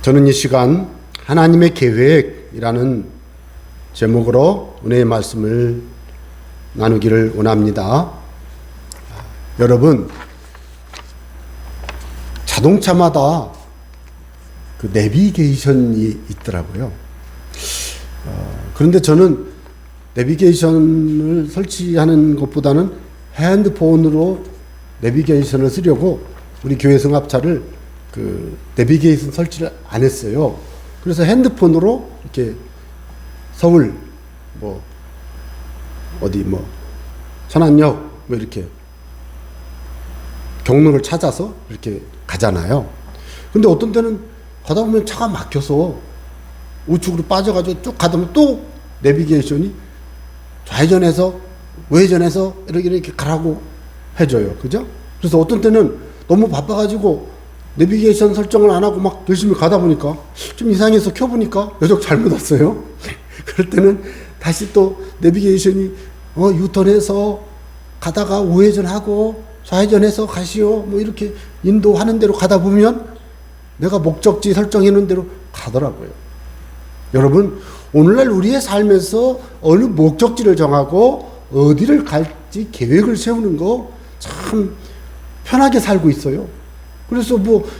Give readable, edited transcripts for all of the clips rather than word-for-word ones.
저는 이 시간 하나님의 계획이라는 제목으로 은혜의 말씀을 나누기를 원합니다. 여러분, 자동차마다 그 내비게이션이 있더라고요. 그런데 저는 내비게이션을 설치하는 것보다는 핸드폰으로 내비게이션을 쓰려고 우리 교회 성합차를 그 내비게이션 설치를 안 했어요. 그래서 핸드폰으로 이렇게 서울 어디 천안역 이렇게 경로를 찾아서 이렇게 가잖아요. 근데 어떤 때는 가다 보면 차가 막혀서 우측으로 빠져가지고 쭉 가다 보면 또 내비게이션이 좌회전해서 우회전해서 이렇게 가라고 해줘요. 그죠? 그래서 어떤 때는 너무 바빠가지고 내비게이션 설정을 안 하고 막 열심히 가다 보니까 좀 이상해서 켜보니까 여적 잘못 왔어요. 그럴 때는 다시 또 내비게이션이 유턴해서 가다가 우회전하고 좌회전해서 가시오 이렇게 인도하는 대로 가다 보면 내가 목적지 설정해 놓은 대로 가더라고요. 여러분, 오늘날 우리의 삶에서 어느 목적지를 정하고 어디를 갈지 계획을 세우는 거 참 편하게 살고 있어요. 그래서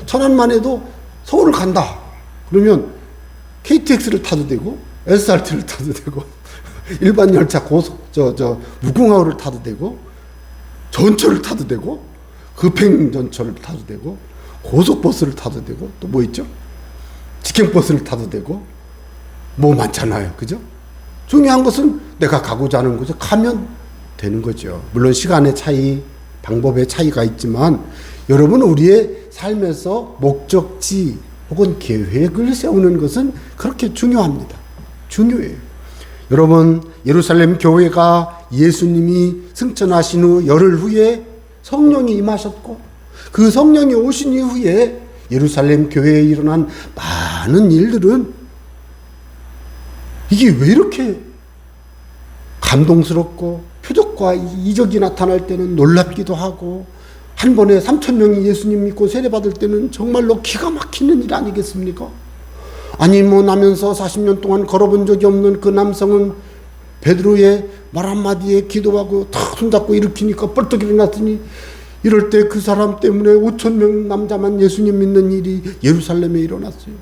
천안만 해도 서울을 간다 그러면 KTX를 타도 되고 SRT를 타도 되고 일반 열차 무궁화호를 타도 되고 전철을 타도 되고 급행전철을 타도 되고 고속버스를 타도 되고 또 뭐 있죠? 직행버스를 타도 되고 많잖아요. 그죠? 중요한 것은 내가 가고자 하는 곳에 가면 되는 거죠. 물론 시간의 차이, 방법의 차이가 있지만 여러분, 우리의 삶에서 목적지 혹은 계획을 세우는 것은 그렇게 중요합니다. 중요해요. 여러분, 예루살렘 교회가 예수님이 승천하신 후 열흘 후에 성령이 임하셨고 그 성령이 오신 이후에 예루살렘 교회에 일어난 많은 일들은 이게 왜 이렇게 감동스럽고 표적과 이적이 나타날 때는 놀랍기도 하고 한 번에 3,000명이 예수님 믿고 세례받을 때는 정말로 기가 막히는 일 아니겠습니까? 아니 나면서 40년 동안 걸어본 적이 없는 그 남성은 베드로의 말 한마디에 기도하고 탁 손잡고 일으키니까 벌떡 일어났으니 이럴 때 그 사람 때문에 5,000명 남자만 예수님 믿는 일이 예루살렘에 일어났어요.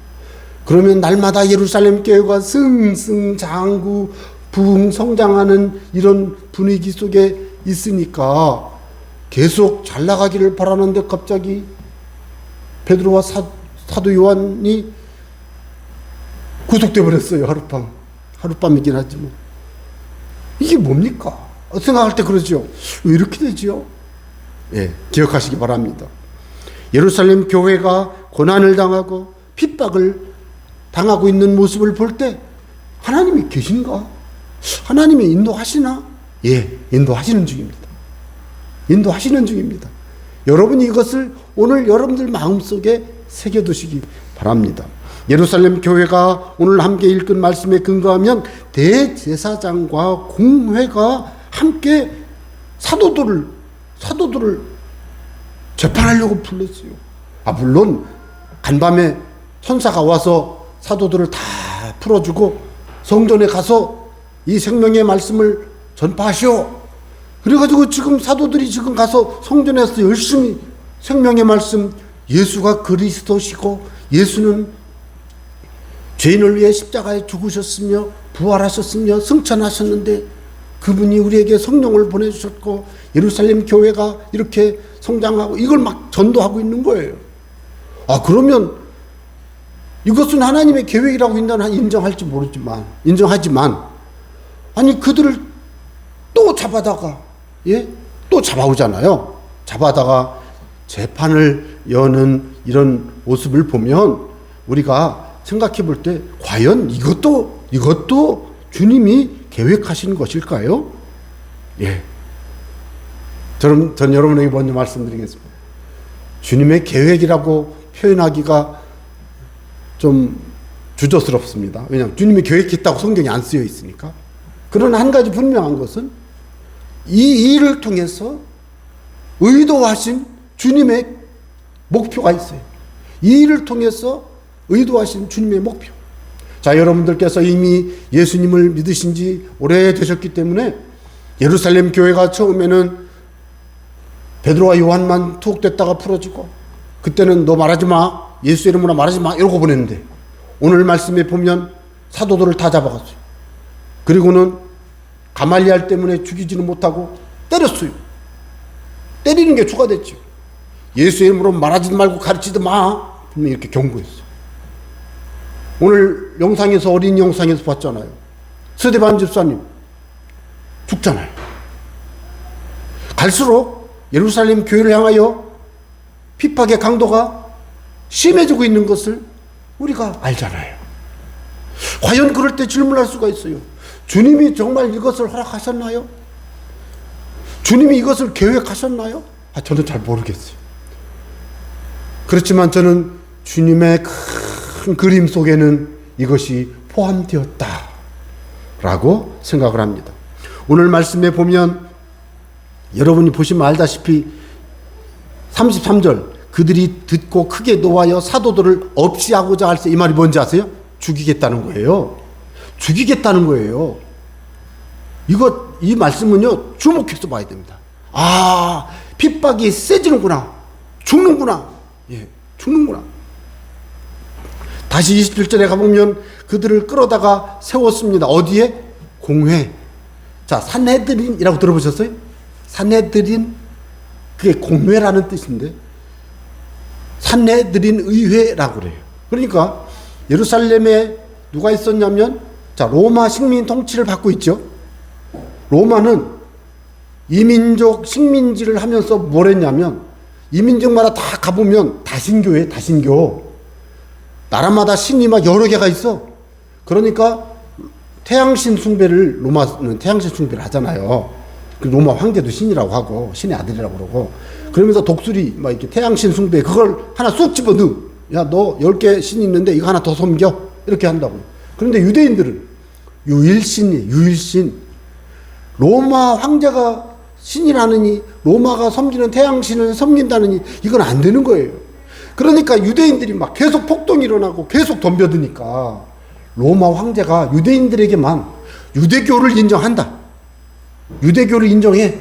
그러면 날마다 예루살렘 교회가 승승장구 부흥 성장하는 이런 분위기 속에 있으니까 계속 잘 나가기를 바라는데 갑자기 베드로와 사도 요한이 구속돼 버렸어요. 하룻밤이긴 하지만 이게 뭡니까? 생각할 때 그러죠. 왜 이렇게 되죠? 기억하시기 바랍니다. 예루살렘 교회가 고난을 당하고 핍박을 당하고 있는 모습을 볼 때 하나님이 계신가? 하나님이 인도하시나? 인도하시는 중입니다. 인도하시는 중입니다. 여러분이 이것을 오늘 여러분들 마음속에 새겨두시기 바랍니다. 예루살렘 교회가 오늘 함께 읽은 말씀에 근거하면 대제사장과 공회가 함께 사도들을 재판하려고 불렀어요. 물론 간밤에 천사가 와서 사도들을 다 풀어주고 성전에 가서 이 생명의 말씀을 전파하시오. 그래가지고 지금 사도들이 지금 가서 성전에서 열심히 생명의 말씀, 예수가 그리스도시고 예수는 죄인을 위해 십자가에 죽으셨으며 부활하셨으며 승천하셨는데 그분이 우리에게 성령을 보내주셨고 예루살렘 교회가 이렇게 성장하고 이걸 막 전도하고 있는 거예요. 그러면 이것은 하나님의 계획이라고 인정할지 모르지만 인정하지만 아니 그들을 또 잡아다가 또 잡아오잖아요. 잡아다가 재판을 여는 이런 모습을 보면 우리가 생각해 볼 때 과연 이것도 주님이 계획하신 것일까요? 전 여러분에게 먼저 말씀드리겠습니다. 주님의 계획이라고 표현하기가 좀 주저스럽습니다. 왜냐하면 주님이 계획했다고 성경에 안 쓰여 있으니까. 그러나 한 가지 분명한 것은 이 일을 통해서 의도하신 주님의 목표가 있어요. 이 일을 통해서 의도하신 주님의 목표. 자, 여러분들께서 이미 예수님을 믿으신 지 오래되셨기 때문에 예루살렘 교회가 처음에는 베드로와 요한만 투옥됐다가 풀어지고, 그때는 너 말하지 마, 예수 이름으로 말하지 마, 이러고 보냈는데 오늘 말씀에 보면 사도들을 다 잡아갔어요. 그리고는 가말리알 때문에 죽이지는 못하고 때렸어요. 때리는 게 주가 됐죠. 예수 이름으로 말하지 말고 가르치지 마, 분명히 이렇게 경고했어요. 오늘 영상에서, 어린 영상에서 봤잖아요. 스데반 집사님 죽잖아요. 갈수록 예루살렘 교회를 향하여 핍박의 강도가 심해지고 있는 것을 우리가 알잖아요. 과연 그럴 때 질문할 수가 있어요. 주님이 정말 이것을 허락하셨나요? 주님이 이것을 계획하셨나요? 저는 잘 모르겠어요. 그렇지만 저는 주님의 큰 그림 속에는 이것이 포함되었다라고 생각을 합니다. 오늘 말씀에 보면 여러분이 보시면 알다시피 33절, 그들이 듣고 크게 노하여 사도들을 없이하고자 할세, 이 말이 뭔지 아세요? 죽이겠다는 거예요. 죽이겠다는 거예요. 이 말씀은요, 주목해서 봐야 됩니다. 아, 핍박이 세지는구나. 죽는구나. 예, 죽는구나. 다시 21절에 가보면 그들을 끌어다가 세웠습니다. 어디에? 공회. 자, 산헤드린이라고 들어보셨어요? 산헤드린, 그게 공회라는 뜻인데, 산헤드린 의회라고 그래요. 그러니까 예루살렘에 누가 있었냐면, 자, 로마 식민 통치를 받고 있죠. 로마는 이민족 식민지를 하면서 뭘 했냐면, 이민족마다 다 가보면 다신교예요, 다신교. 나라마다 신이 막 여러 개가 있어. 그러니까 태양신 숭배를, 로마는 태양신 숭배를 하잖아요. 그 로마 황제도 신이라고 하고, 신의 아들이라고 그러고, 그러면서 독수리 막 이렇게 태양신 숭배, 그걸 하나 쑥 집어 넣어. 야, 너 10개 신이 있는데 이거 하나 더 섬겨. 이렇게 한다고. 그런데 유대인들은 유일신이에요, 유일신. 로마 황제가 신이라느니, 로마가 섬기는 태양신을 섬긴다느니, 이건 안 되는 거예요. 그러니까 유대인들이 막 계속 폭동이 일어나고 계속 덤벼드니까 로마 황제가 유대인들에게만 유대교를 인정한다. 유대교를 인정해.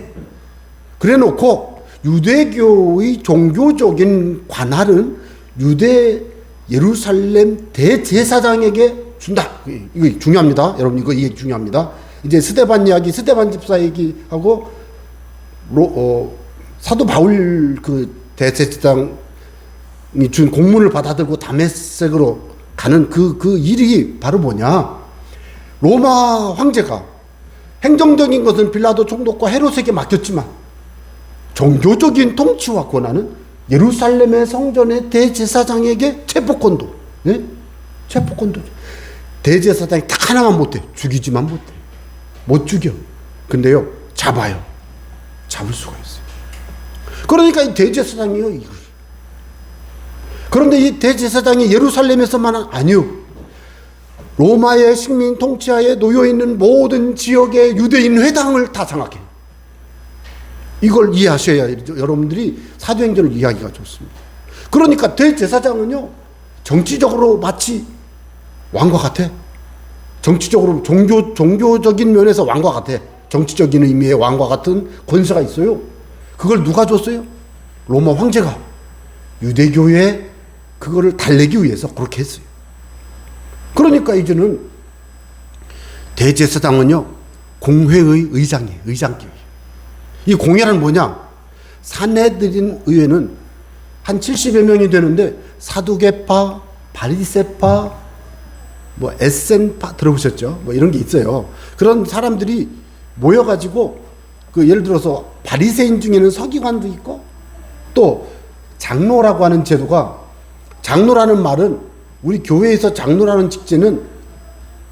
그래 놓고 유대교의 종교적인 관할은 유대 예루살렘 대제사장에게 준다. 이거 중요합니다. 여러분, 이거 중요합니다. 이제 스데반 이야기, 스데반 집사 얘기하고, 사도 바울 그 대제사장이 준 공문을 받아들고 다메섹으로 가는 그 일이 바로 뭐냐. 로마 황제가 행정적인 것은 빌라도 총독과 헤롯에게 맡겼지만 종교적인 통치와 권한은 예루살렘의 성전의 대제사장에게 체포권도, 예? 체포권도. 대제사장이 딱 하나만 못해. 죽이지만 못해. 못 죽여. 근데요, 잡아요. 잡을 수가 있어요. 그러니까 이 대제사장이요, 이거. 그런데 이 대제사장이 예루살렘에서만 아니요. 로마의 식민 통치하에 놓여 있는 모든 지역의 유대인 회당을 다 장악해요. 이걸 이해하셔야 여러분들이 사도행전을 이해하기가 좋습니다. 그러니까 대제사장은요, 정치적으로 마치 왕과 같아. 정치적으로 종교적인 면에서 왕과 같아. 정치적인 의미의 왕과 같은 권세가 있어요. 그걸 누가 줬어요? 로마 황제가 유대교에 그거를 달래기 위해서 그렇게 했어요. 그러니까 이제는 대제사장은요, 공회의 의장이에요. 의장격이에요. 이 공회는 뭐냐? 산헤드린 의회는 한 70여 명이 되는데, 사두개파, 바리새파, 뭐 에센파 들어보셨죠? 뭐 이런 게 있어요. 그런 사람들이 모여가지고, 그 예를 들어서 바리새인 중에는 서기관도 있고, 또 장로라고 하는 제도가, 장로라는 말은, 우리 교회에서 장로라는 직제는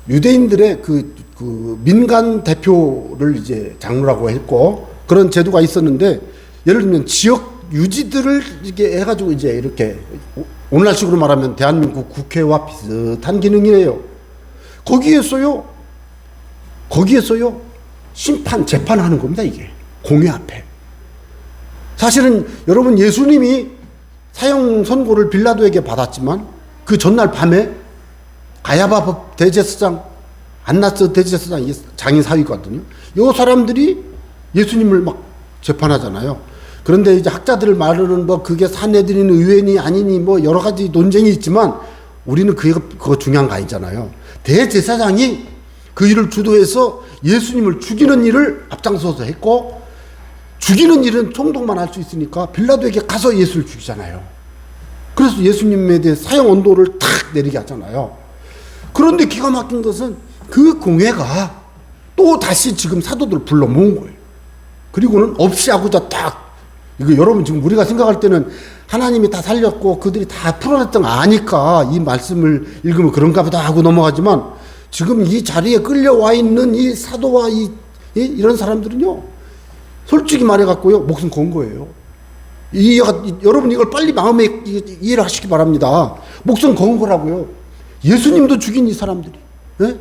유대인들의 그 민간 대표를 이제 장로라고 했고, 그런 제도가 있었는데, 예를 들면 지역 유지들을 이렇게 해가지고 이제 이렇게, 오늘날식으로 말하면 대한민국 국회와 비슷한 기능이에요. 거기에서요, 심판, 재판하는 겁니다, 이게. 공회 앞에. 사실은 여러분, 예수님이 사형 선고를 빌라도에게 받았지만 그 전날 밤에 가야바 대제사장, 안나스 대제사장 장인 사위거든요. 요 사람들이 예수님을 막 재판하잖아요. 그런데 이제 학자들 말로는 뭐 그게 사내들인 의회니 아니니 뭐 여러 가지 논쟁이 있지만 우리는 그거 중요한 거 아니잖아요. 대제사장이 그 일을 주도해서 예수님을 죽이는 일을 앞장서서 했고, 죽이는 일은 총독만 할 수 있으니까 빌라도에게 가서 예수를 죽이잖아요. 그래서 예수님에 대해 사형 언도를 탁 내리게 하잖아요. 그런데 기가 막힌 것은 그 공회가 또 다시 지금 사도들을 불러 모은 거예요. 그리고는 없이 하고자 딱, 이거 여러분 지금 우리가 생각할 때는 하나님이 다 살렸고 그들이 다 풀어냈던 거 아니까 이 말씀을 읽으면 그런가 보다 하고 넘어가지만, 지금 이 자리에 끌려와 있는 이 사도와 이런 사람들은요, 솔직히 말해갖고요, 목숨 건 거예요. 여러분 이걸 빨리 마음에 이해를 하시기 바랍니다. 목숨 건 거라고요. 예수님도 죽인 이 사람들이, 예?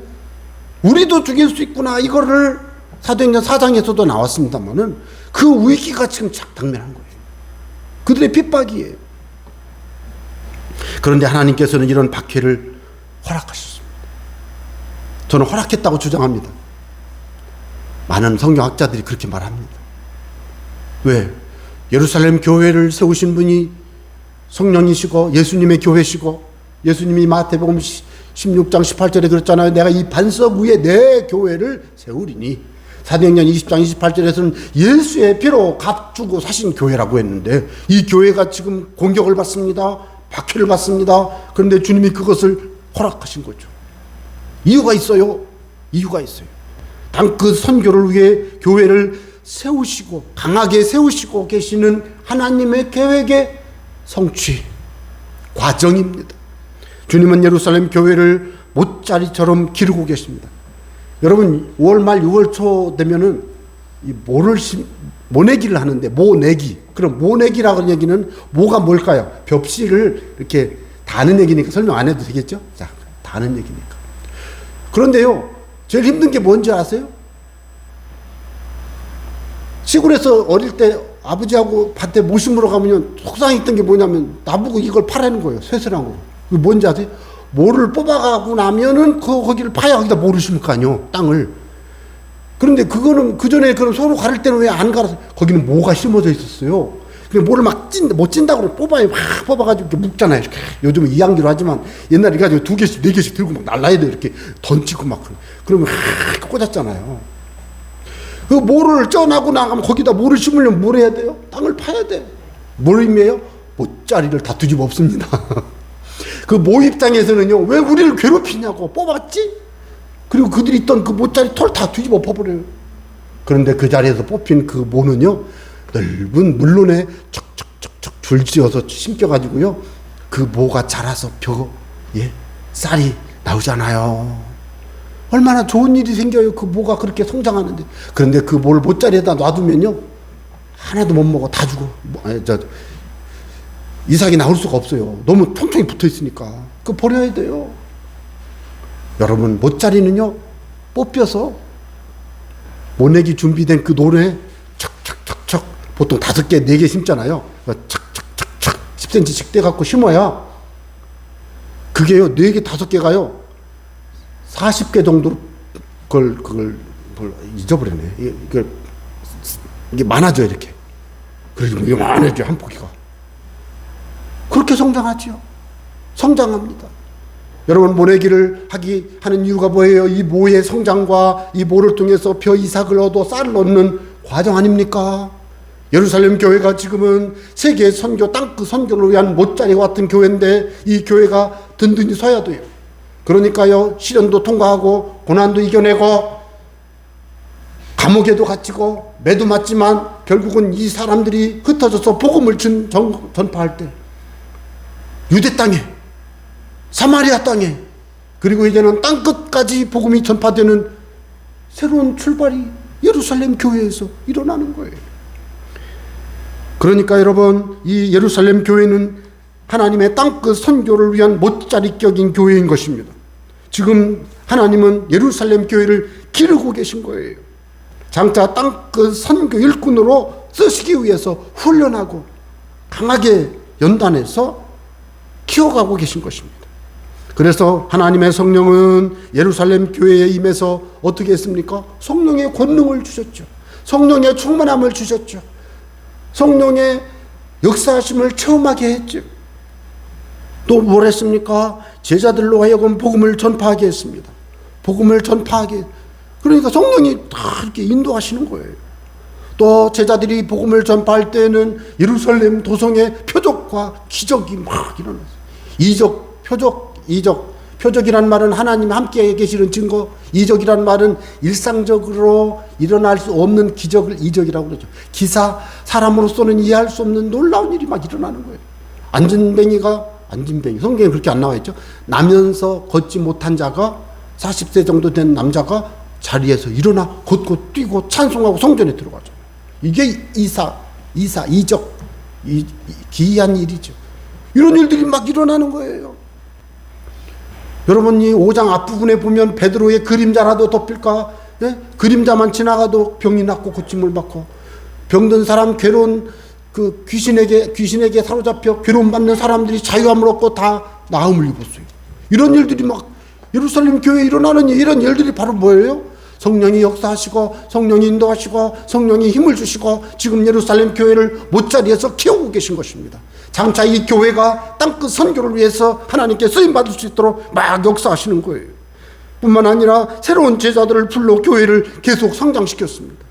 우리도 죽일 수 있구나, 이거를 사도행전 4장에서도 나왔습니다만은 그 위기가 지금 착 당면한 거예요. 그들의 핍박이에요. 그런데 하나님께서는 이런 박해를 허락하셨습니다. 저는 허락했다고 주장합니다. 많은 성경학자들이 그렇게 말합니다. 왜? 예루살렘 교회를 세우신 분이 성령이시고 예수님의 교회시고, 예수님이 마태복음 16장 18절에 그랬잖아요. 내가 이 반석 위에 내 교회를 세우리니. 사도행전 20장 28절에서는 예수의 피로 값주고 사신 교회라고 했는데, 이 교회가 지금 공격을 받습니다. 박해를 받습니다. 그런데 주님이 그것을 허락하신 거죠. 이유가 있어요. 이유가 있어요. 그 선교를 위해 교회를 세우시고 강하게 세우시고 계시는 하나님의 계획의 성취 과정입니다. 주님은 예루살렘 교회를 못자리처럼 기르고 계십니다. 여러분 5월 말 6월 초 되면은 이 모내기를 하는데, 모내기. 그럼 모내기라는 얘기는 모가 뭘까요? 벽실을 이렇게 다는 얘기니까 설명 안 해도 되겠죠? 자, 다는 얘기니까. 그런데요, 제일 힘든 게 뭔지 아세요? 시골에서 어릴 때 아버지하고 밭에 모심으로 가면 속상했던 게 뭐냐면 나보고 이걸 파라는 거예요. 쇠쇠랑으로. 그게 뭔지 아세요? 모를 뽑아가고 나면은 거기를 파야 거기다 모를 심을 거 아니요, 땅을. 그런데 그거는 그 전에 그럼 서로 가를 때는 왜 안 갈아서, 거기는 모가 심어져 있었어요. 그냥 모를 막 못 찐다고 뽑아요. 막 뽑아가지고 이렇게 묶잖아요. 이렇게. 요즘은 이양기로 하지만 옛날에 가지고 2개씩, 4개씩 들고 막 날라야 돼요. 이렇게 던지고 막. 그러면 이렇게 꽂았잖아요. 그 모를 쪄나고 나가면 거기다 모를 심으려면 뭘 해야 돼요? 땅을 파야 돼. 뭘 의미해요? 모짜리를 다 뒤집어 엎습니다. 그 모 입장에서는요, 왜 우리를 괴롭히냐고, 뽑았지? 그리고 그들이 있던 그 모짜리 털 다 뒤집어 엎어버려요. 그런데 그 자리에서 뽑힌 그 모는요, 넓은 물론에 척척척척 줄지어서 심겨가지고요, 그 모가 자라서 쌀이 나오잖아요. 얼마나 좋은 일이 생겨요. 그 모가 그렇게 성장하는데. 그런데 그 모를 모짜리에다 놔두면요, 하나도 못 먹어. 다 죽어. 이삭이 나올 수가 없어요. 너무 촘촘히 붙어 있으니까. 그거 버려야 돼요. 여러분, 모짜리는요, 뽑혀서 모내기 준비된 그 논에 척척척척, 보통 5개, 4개 심잖아요. 척척척척 10cm씩 떼갖고 심어야, 그게요, 4개, 5개가요, 40개 정도로 그걸 잊어버리네. 이게 많아져요, 이렇게. 그래서 이게 많아져요, 한 포기가. 그렇게 성장하지요. 성장합니다. 여러분, 모내기를 하는 이유가 뭐예요? 이 모의 성장과 이 모를 통해서 벼 이삭을 얻어 쌀을 얻는 과정 아닙니까? 예루살렘 교회가 지금은 세계 선교, 땅끝 선교를 위한 못자리와 같은 교회인데, 이 교회가 든든히 서야 돼요. 그러니까요, 시련도 통과하고 고난도 이겨내고 감옥에도 갇히고 매도 맞지만 결국은 이 사람들이 흩어져서 복음을 전파할 때 유대 땅에, 사마리아 땅에, 그리고 이제는 땅끝까지 복음이 전파되는 새로운 출발이 예루살렘 교회에서 일어나는 거예요. 그러니까 여러분, 이 예루살렘 교회는 하나님의 땅끝 선교를 위한 못자리격인 교회인 것입니다. 지금 하나님은 예루살렘 교회를 기르고 계신 거예요. 장차 땅끝 선교 일꾼으로 쓰시기 위해서 훈련하고 강하게 연단해서 키워가고 계신 것입니다. 그래서 하나님의 성령은 예루살렘 교회에 임해서 어떻게 했습니까? 성령의 권능을 주셨죠. 성령의 충만함을 주셨죠. 성령의 역사하심을 체험하게 했죠. 또 뭘 했습니까? 제자들로 하여금 복음을 전파하게 했습니다. 복음을 전파하게. 그러니까 성령이 다 이렇게 인도하시는 거예요. 또 제자들이 복음을 전파할 때는 예루살렘 도성에 표적과 기적이 막 일어났어요. 이적, 표적, 이적. 표적이란 말은 하나님 함께 계시는 증거, 이적이란 말은 일상적으로 일어날 수 없는 기적을 이적이라고 그러죠. 기사, 사람으로서는 이해할 수 없는 놀라운 일이 막 일어나는 거예요. 안진뱅이, 성경에 그렇게 안 나와 있죠. 나면서 걷지 못한 자가 40세 정도 된 남자가 자리에서 일어나 걷고 뛰고 찬송하고 성전에 들어가죠. 이게 이적, 기이한 일이죠. 이런 일들이 막 일어나는 거예요. 여러분, 이 5장 앞부분에 보면 베드로의 그림자라도 덮일까? 예? 그림자만 지나가도 병이 낫고 고침을 받고, 병든 사람, 괴로운 그 귀신에게 사로잡혀 괴로움 받는 사람들이 자유함을 얻고 다 나음을 입었어요. 이런 일들이 막 예루살렘 교회에 일어나는 이런 일들이 바로 뭐예요? 성령이 역사하시고, 성령이 인도하시고, 성령이 힘을 주시고, 지금 예루살렘 교회를 못자리에서 키우고 계신 것입니다. 장차 이 교회가 땅끝 선교를 위해서 하나님께 쓰임받을 수 있도록 막 역사하시는 거예요. 뿐만 아니라 새로운 제자들을 불러 교회를 계속 성장시켰습니다.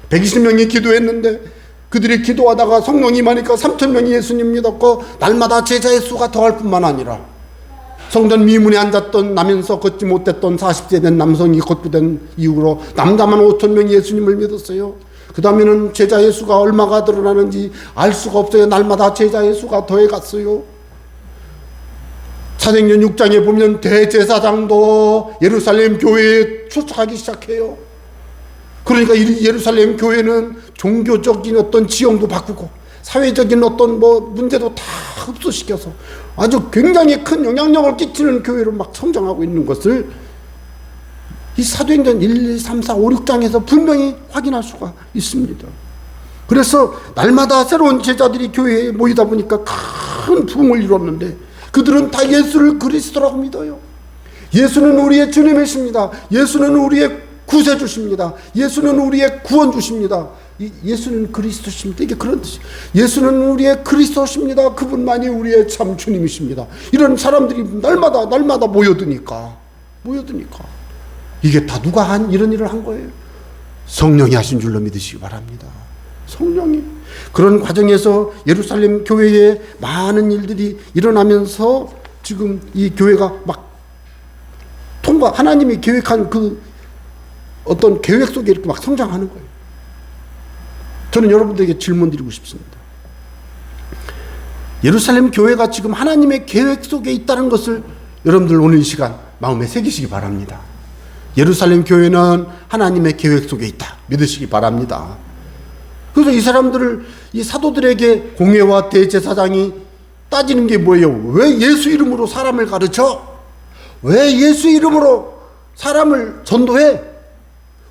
120명이 기도했는데 그들이 기도하다가 성령이 임하니까 3,000명이 예수님 믿었고, 날마다 제자의 수가 더할 뿐만 아니라 성전 미문에 앉았던, 나면서 걷지 못했던 40세 된 남성이 걷부된 이후로 남자만 5,000명이 예수님을 믿었어요. 그 다음에는 제자의 수가 얼마가 늘어나는지 알 수가 없어요. 날마다 제자의 수가 더해갔어요. 사도행전 6장에 보면 대제사장도 예루살렘 교회에 출석하기 시작해요. 그러니까 예루살렘 교회는 종교적인 어떤 지형도 바꾸고 사회적인 어떤 문제도 다 흡수시켜서 아주 굉장히 큰 영향력을 끼치는 교회로 막 성장하고 있는 것을 이 사도행전 1, 2, 3, 4, 5, 6장에서 분명히 확인할 수가 있습니다. 그래서 날마다 새로운 제자들이 교회에 모이다 보니까 큰 부흥을 이뤘는데, 그들은 다 예수를 그리스도라고 믿어요. 예수는 우리의 주님이십니다. 예수는 우리의 구세주십니다. 예수는 우리의 구원주십니다. 예수는 그리스도십니다. 이게 그런 뜻이에요. 예수는 우리의 그리스도십니다. 그분만이 우리의 참 주님이십니다. 이런 사람들이 날마다 모여드니까 이게 다 누가 한 이런 일을 한 거예요? 성령이 하신 줄로 믿으시기 바랍니다. 성령이. 그런 과정에서 예루살렘 교회에 많은 일들이 일어나면서 지금 이 교회가 막 하나님이 계획한 그 어떤 계획 속에 이렇게 막 성장하는 거예요. 저는 여러분들에게 질문 드리고 싶습니다. 예루살렘 교회가 지금 하나님의 계획 속에 있다는 것을 여러분들 오늘 이 시간 마음에 새기시기 바랍니다. 예루살렘 교회는 하나님의 계획 속에 있다. 믿으시기 바랍니다. 그래서 이 사람들을, 이 사도들에게 공회와 대제사장이 따지는 게 뭐예요? 왜 예수 이름으로 사람을 가르쳐? 왜 예수 이름으로 사람을 전도해?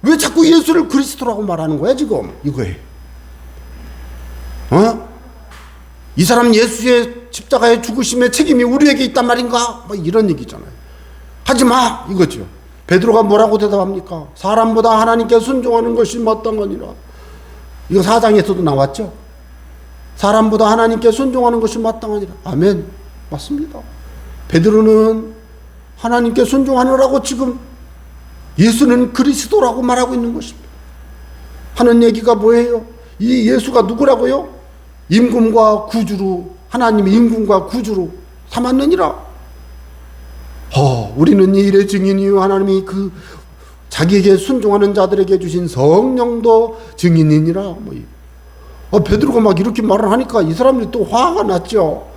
왜 자꾸 예수를 그리스도라고 말하는 거야 지금? 이거에 이 사람 예수의 십자가의 죽으심의 책임이 우리에게 있단 말인가? 이런 얘기잖아요. 하지마 이거죠. 베드로가 뭐라고 대답합니까? 사람보다 하나님께 순종하는 것이 마땅하니라. 이거 4장에서도 나왔죠. 사람보다 하나님께 순종하는 것이 마땅하니라. 아멘. 맞습니다. 베드로는 하나님께 순종하느라고 지금 예수는 그리스도라고 말하고 있는 것입니다. 하는 얘기가 뭐예요? 이 예수가 누구라고요? 임금과 구주로, 하나님이 임금과 구주로 삼았느니라. 우리는 이 일의 증인이요 하나님이 그 자기에게 순종하는 자들에게 주신 성령도 증인이니라. 베드로가 막 이렇게 말을 하니까 이 사람들이 또 화가 났죠.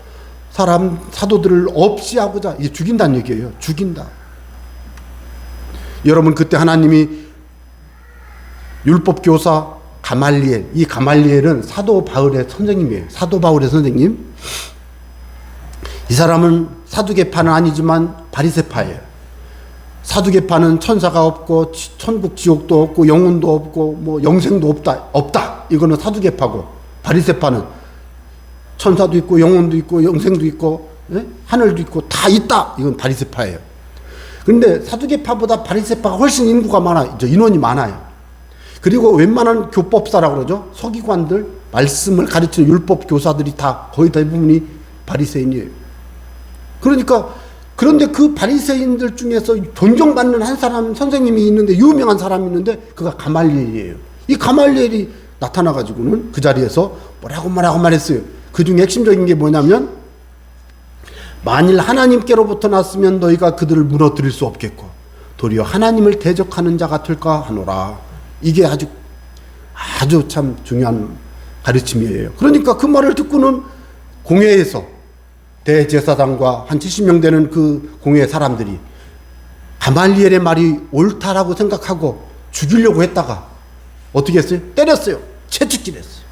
사도들을 없이 하고자. 이게 죽인다는 얘기예요. 죽인다. 여러분, 그때 하나님이 율법교사 가말리엘, 이 가말리엘은 사도 바울의 선생님이에요. 사도 바울의 선생님. 이 사람은 사두개파는 아니지만 바리새파예요. 사두개파는 천사가 없고 천국 지옥도 없고 영혼도 없고 영생도 없다. 이거는 사두개파고, 바리새파는 천사도 있고 영혼도 있고 영생도 있고 예? 하늘도 있고 다 있다. 이건 바리새파예요. 그런데 사두개파보다 바리새파가 훨씬 인구가 많아요. 인원이 많아요. 그리고 웬만한 교법사라고 그러죠. 서기관들, 말씀을 가르치는 율법 교사들이 다 거의 대부분이 바리새인이에요. 그러니까 그런데 그 바리새인들 중에서 존경받는 한 사람 선생님이 있는데, 유명한 사람이 있는데, 그가 가말리엘이에요. 이 가말리엘이 나타나가지고는 그 자리에서 뭐라고 말했어요. 그 중에 핵심적인 게 뭐냐면, 만일 하나님께로부터 났으면 너희가 그들을 무너뜨릴 수 없겠고 도리어 하나님을 대적하는 자가 될까 하노라. 이게 아주 참 중요한 가르침이에요. 그러니까 그 말을 듣고는 공회에서 대제사장과 한 70명 되는 그 공회 사람들이 가말리엘의 말이 옳다라고 생각하고 죽이려고 했다가 어떻게 했어요? 때렸어요. 채찍질했어요.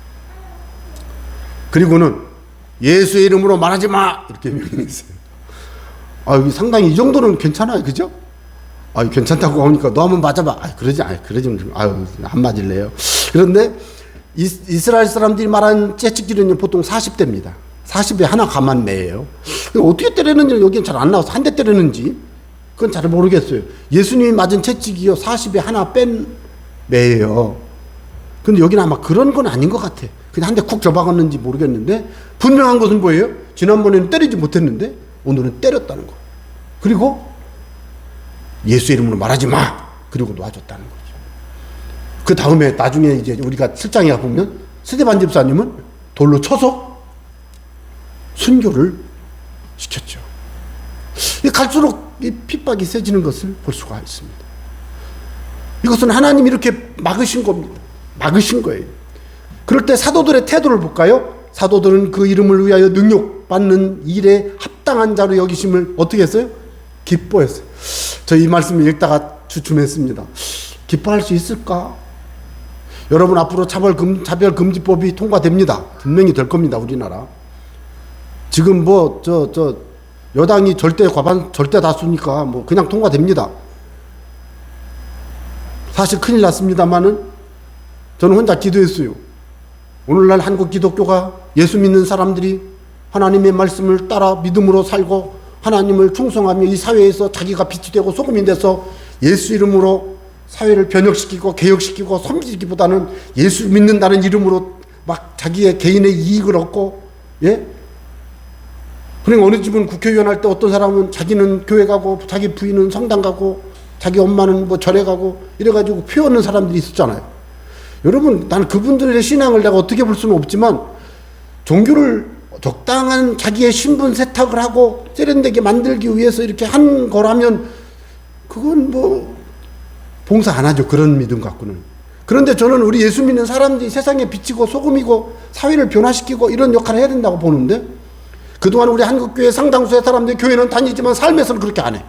그리고는 예수의 이름으로 말하지 마! 이렇게 명령했어요. 상당히 이 정도는 괜찮아요. 그죠? 괜찮다고 하니까 너 한번 맞아봐. 그러지 안 맞을래요. 그런데 이스라엘 사람들이 말한 채찍질은 보통 40대입니다. 40에 하나 가만 매예요. 어떻게 때리는지 여기는 잘 안 나와서 한 대 때리는지 그건 잘 모르겠어요. 예수님이 맞은 채찍이요 40에 하나 뺀 매예요. 근데 여기는 아마 그런 건 아닌 것 같아. 그냥 한 대 쿡 접어갔는지 모르겠는데 분명한 것은 뭐예요? 지난번에는 때리지 못했는데 오늘은 때렸다는 거. 그리고 예수 이름으로 말하지 마. 그리고 놔줬다는 거죠. 그 다음에 나중에 이제 우리가 7장에 가보면 스데반 집사님은 돌로 쳐서 순교를 시켰죠. 갈수록 이 핍박이 세지는 것을 볼 수가 있습니다. 이것은 하나님이 이렇게 막으신 겁니다. 막으신 거예요. 그럴 때 사도들의 태도를 볼까요? 사도들은 그 이름을 위하여 능욕받는 일에 합당한 자로 여기심을 어떻게 했어요? 기뻐했어요. 저 이 말씀을 읽다가 주춤했습니다. 기뻐할 수 있을까? 여러분 앞으로 차별금지법이 통과됩니다. 분명히 될 겁니다. 우리나라. 지금 여당이 절대 다수니까 그냥 통과됩니다. 사실 큰일 났습니다만은 저는 혼자 기도했어요. 오늘날 한국 기독교가 예수 믿는 사람들이 하나님의 말씀을 따라 믿음으로 살고 하나님을 충성하며 이 사회에서 자기가 빛이 되고 소금이 돼서 예수 이름으로 사회를 변혁시키고 개혁시키고 섬기기보다는 예수 믿는다는 이름으로 막 자기의 개인의 이익을 얻고, 예? 그러니까 어느 집은 국회의원 할 때 어떤 사람은 자기는 교회 가고 자기 부인은 성당 가고 자기 엄마는 절에 가고 이래가지고 피 얻는 사람들이 있었잖아요. 여러분, 나는 그분들의 신앙을 내가 어떻게 볼 수는 없지만 종교를 적당한 자기의 신분 세탁을 하고 세련되게 만들기 위해서 이렇게 한 거라면 그건 봉사 안 하죠. 그런 믿음 갖고는. 그런데 저는 우리 예수 믿는 사람들이 세상에 비치고 소금이고 사회를 변화시키고 이런 역할을 해야 된다고 보는데, 그동안 우리 한국교회 상당수의 사람들이 교회는 다니지만 삶에서는 그렇게 안 해.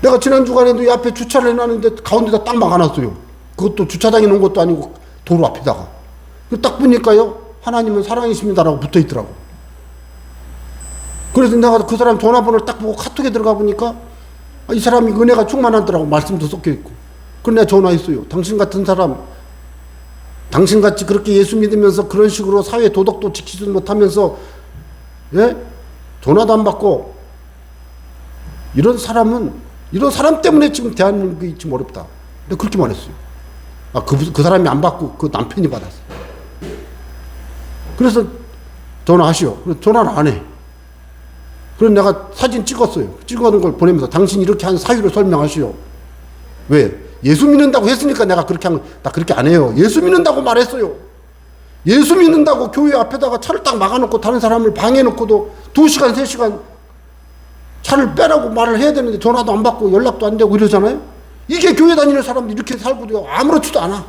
내가 지난 주간에도 이 앞에 주차를 해놨는데 가운데다 딱 막아놨어요. 그것도 주차장에 놓은 것도 아니고 도로 앞에다가. 딱 보니까요, 하나님은 사랑이십니다라고 붙어 있더라고. 그래서 내가 그 사람 전화번호를 딱 보고 카톡에 들어가 보니까 이 사람이 은혜가 충만하더라고. 말씀도 섞여 있고. 그래서 내가 전화했어요. 당신 같은 사람, 당신같이 그렇게 예수 믿으면서 그런 식으로 사회 도덕도 지키지 못하면서, 예? 전화도 안 받고 이런 사람 때문에 지금 대한민국이 지금 어렵다. 내가 그렇게 말했어요. 그 사람이 안 받고 그 남편이 받았어요. 그래서 전화하시오. 그래서 전화를 안 해. 그래서 내가 사진 찍었어요. 찍어놓은 걸 보내면서 당신 이렇게 한 사유를 설명하시오. 왜? 예수 믿는다고 했으니까 나 그렇게 안 해요. 예수 믿는다고 말했어요. 예수 믿는다고 교회 앞에다가 차를 딱 막아놓고 다른 사람을 방해놓고도 2시간, 3시간 차를 빼라고 말을 해야 되는데 전화도 안 받고 연락도 안 되고 이러잖아요. 이게 교회 다니는 사람들이 이렇게 살고도 아무렇지도 않아.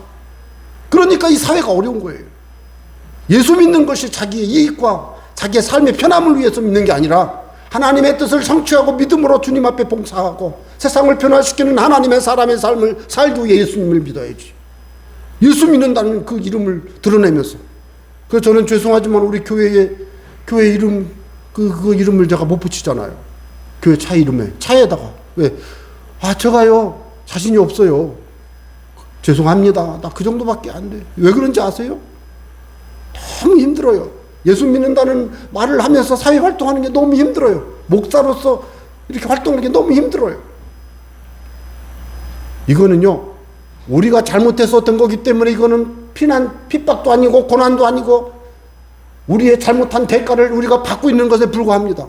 그러니까 이 사회가 어려운 거예요. 예수 믿는 것이 자기의 이익과 자기의 삶의 편함을 위해서 믿는 게 아니라 하나님의 뜻을 성취하고 믿음으로 주님 앞에 봉사하고 세상을 변화시키는 하나님의 사람의 삶을 살기 위해 예수님을 믿어야지. 예수 믿는다는 그 이름을 드러내면서. 그래서 저는 죄송하지만 우리 교회 이름, 그 이름을 제가 못 붙이잖아요. 교회 차 이름에. 차에다가. 왜? 제가요, 자신이 없어요. 죄송합니다. 나 그 정도밖에 안 돼. 왜 그런지 아세요? 너무 힘들어요. 예수 믿는다는 말을 하면서 사회 활동하는 게 너무 힘들어요. 목사로서 이렇게 활동하는 게 너무 힘들어요. 이거는요, 우리가 잘못해서 된 거기 때문에 이거는 핍박도 아니고 고난도 아니고 우리의 잘못한 대가를 우리가 받고 있는 것에 불과합니다.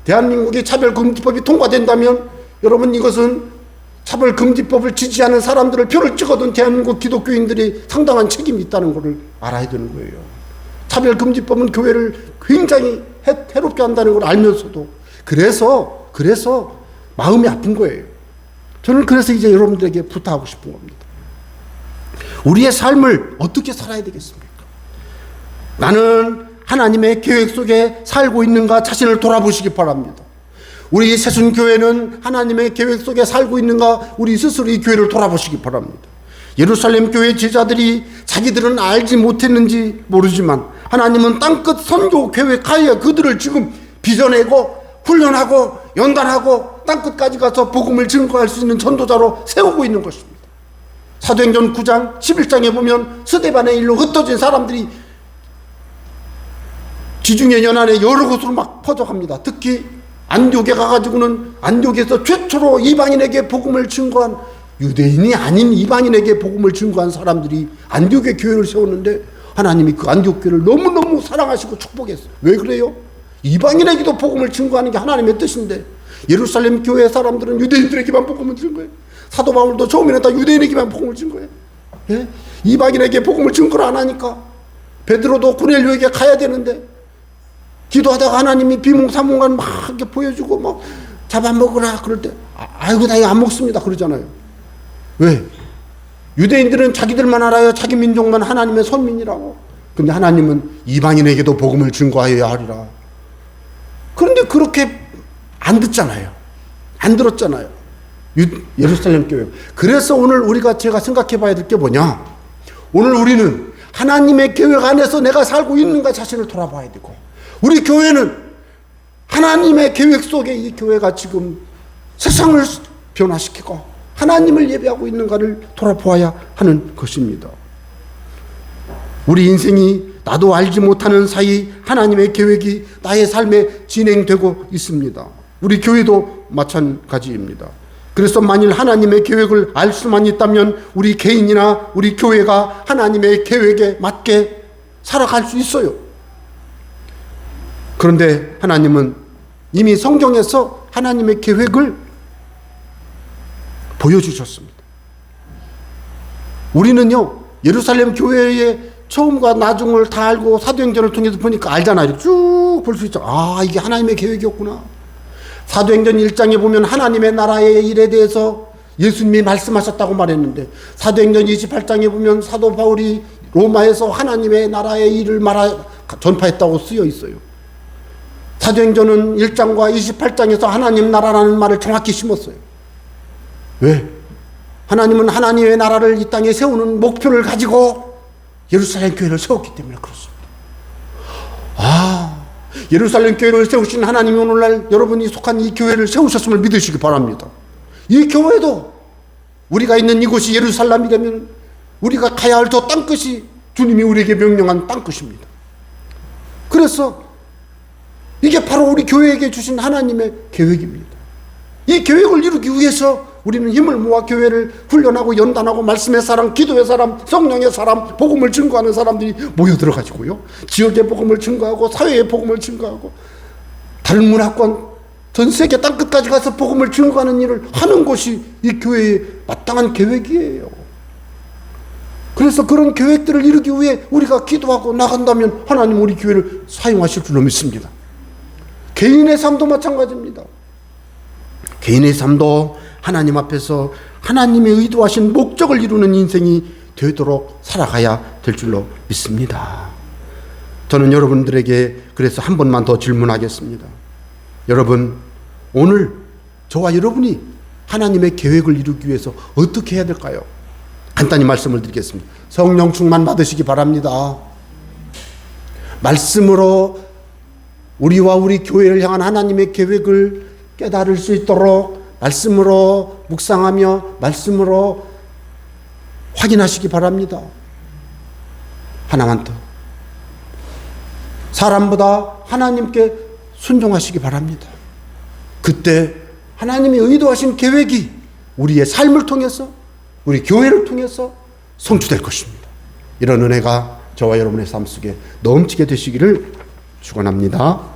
대한민국의 차별금지법이 통과된다면 여러분, 이것은 차별금지법을 지지하는 사람들을 표를 찍어둔 대한민국 기독교인들이 상당한 책임이 있다는 것을 알아야 되는 거예요. 차별금지법은 교회를 굉장히 해롭게 한다는 걸 알면서도 그래서 마음이 아픈 거예요. 저는 그래서 이제 여러분들에게 부탁하고 싶은 겁니다. 우리의 삶을 어떻게 살아야 되겠습니까? 나는 하나님의 계획 속에 살고 있는가 자신을 돌아보시기 바랍니다. 우리 새순교회는 하나님의 계획 속에 살고 있는가 우리 스스로 이 교회를 돌아보시기 바랍니다. 예루살렘 교회 제자들이 자기들은 알지 못했는지 모르지만 하나님은 땅끝 선교 계획하에 그들을 지금 빚어내고 훈련하고 연단하고 땅끝까지 가서 복음을 증거할 수 있는 전도자로 세우고 있는 것입니다. 사도행전 9장 11장에 보면 스데반의 일로 흩어진 사람들이 지중해 연안에 여러 곳으로 막 퍼져갑니다. 특히 안디옥에 가가지고는 안디옥에서 최초로 이방인에게 복음을 증거한, 유대인이 아닌 이방인에게 복음을 증거한 사람들이 안디옥에 교회를 세웠는데 하나님이 그 안디옥 교회를 너무너무 사랑하시고 축복했어요. 왜 그래요? 이방인에게도 복음을 증거하는 게 하나님의 뜻인데 예루살렘 교회 사람들은 유대인들에게만 복음을 증거해요. 사도 바울도 처음에는 다 유대인에게만 복음을 증거해요. 예? 이방인에게 복음을 증거를 안 하니까 베드로도 고넬료에게 가야 되는데 기도하다가 하나님이 비몽사몽간 막 이렇게 보여주고 뭐 잡아먹으라 그럴 때 아이고 나 이거 안 먹습니다 그러잖아요. 왜? 유대인들은 자기들만 알아요. 자기 민족만 하나님의 선민이라고. 근데 하나님은 이방인에게도 복음을 증거하여야 하리라. 그런데 그렇게 안 듣잖아요. 안 들었잖아요. 예루살렘 교회. 그래서 오늘 제가 생각해 봐야 될 게 뭐냐. 오늘 우리는 하나님의 계획 안에서 내가 살고 있는가 자신을 돌아봐야 되고, 우리 교회는 하나님의 계획 속에 이 교회가 지금 세상을 변화시키고 하나님을 예배하고 있는가를 돌아보아야 하는 것입니다. 우리 인생이 나도 알지 못하는 사이 하나님의 계획이 나의 삶에 진행되고 있습니다. 우리 교회도 마찬가지입니다. 그래서 만일 하나님의 계획을 알 수만 있다면 우리 개인이나 우리 교회가 하나님의 계획에 맞게 살아갈 수 있어요. 그런데 하나님은 이미 성경에서 하나님의 계획을 보여주셨습니다. 우리는요, 예루살렘 교회의 처음과 나중을 다 알고 사도행전을 통해서 보니까 알잖아요. 쭉 볼 수 있죠. 아, 이게 하나님의 계획이었구나. 사도행전 1장에 보면 하나님의 나라의 일에 대해서 예수님이 말씀하셨다고 말했는데, 사도행전 28장에 보면 사도 바울이 로마에서 하나님의 나라의 일을 전파했다고 쓰여 있어요. 사도행전은 1장과 28장에서 하나님 나라라는 말을 정확히 심었어요. 왜? 하나님은 하나님의 나라를 이 땅에 세우는 목표를 가지고 예루살렘 교회를 세웠기 때문에 그렇습니다. 아, 예루살렘 교회를 세우신 하나님이 오늘날 여러분이 속한 이 교회를 세우셨음을 믿으시기 바랍니다. 이 교회도 우리가 있는 이곳이 예루살렘이라면 우리가 가야 할 저 땅끝이 주님이 우리에게 명령한 땅끝입니다. 그래서 이게 바로 우리 교회에게 주신 하나님의 계획입니다. 이 계획을 이루기 위해서 우리는 힘을 모아 교회를 훈련하고 연단하고 말씀의 사람, 기도의 사람, 성령의 사람, 복음을 증거하는 사람들이 모여들어가지고요, 지역의 복음을 증거하고 사회의 복음을 증거하고 다른 문화권 전 세계 땅끝까지 가서 복음을 증거하는 일을 하는 것이 이 교회의 마땅한 계획이에요. 그래서 그런 계획들을 이루기 위해 우리가 기도하고 나간다면 하나님 우리 교회를 사용하실 줄로 믿습니다. 개인의 삶도 마찬가지입니다. 개인의 삶도 하나님 앞에서 하나님의 의도하신 목적을 이루는 인생이 되도록 살아가야 될 줄로 믿습니다. 저는 여러분들에게 그래서 한 번만 더 질문하겠습니다. 여러분, 오늘 저와 여러분이 하나님의 계획을 이루기 위해서 어떻게 해야 될까요? 간단히 말씀을 드리겠습니다. 성령 충만 받으시기 바랍니다. 말씀으로 우리와 우리 교회를 향한 하나님의 계획을 깨달을 수 있도록 말씀으로 묵상하며 말씀으로 확인하시기 바랍니다. 하나만 더. 사람보다 하나님께 순종하시기 바랍니다. 그때 하나님이 의도하신 계획이 우리의 삶을 통해서, 우리 교회를 통해서 성취될 것입니다. 이런 은혜가 저와 여러분의 삶 속에 넘치게 되시기를 축원합니다.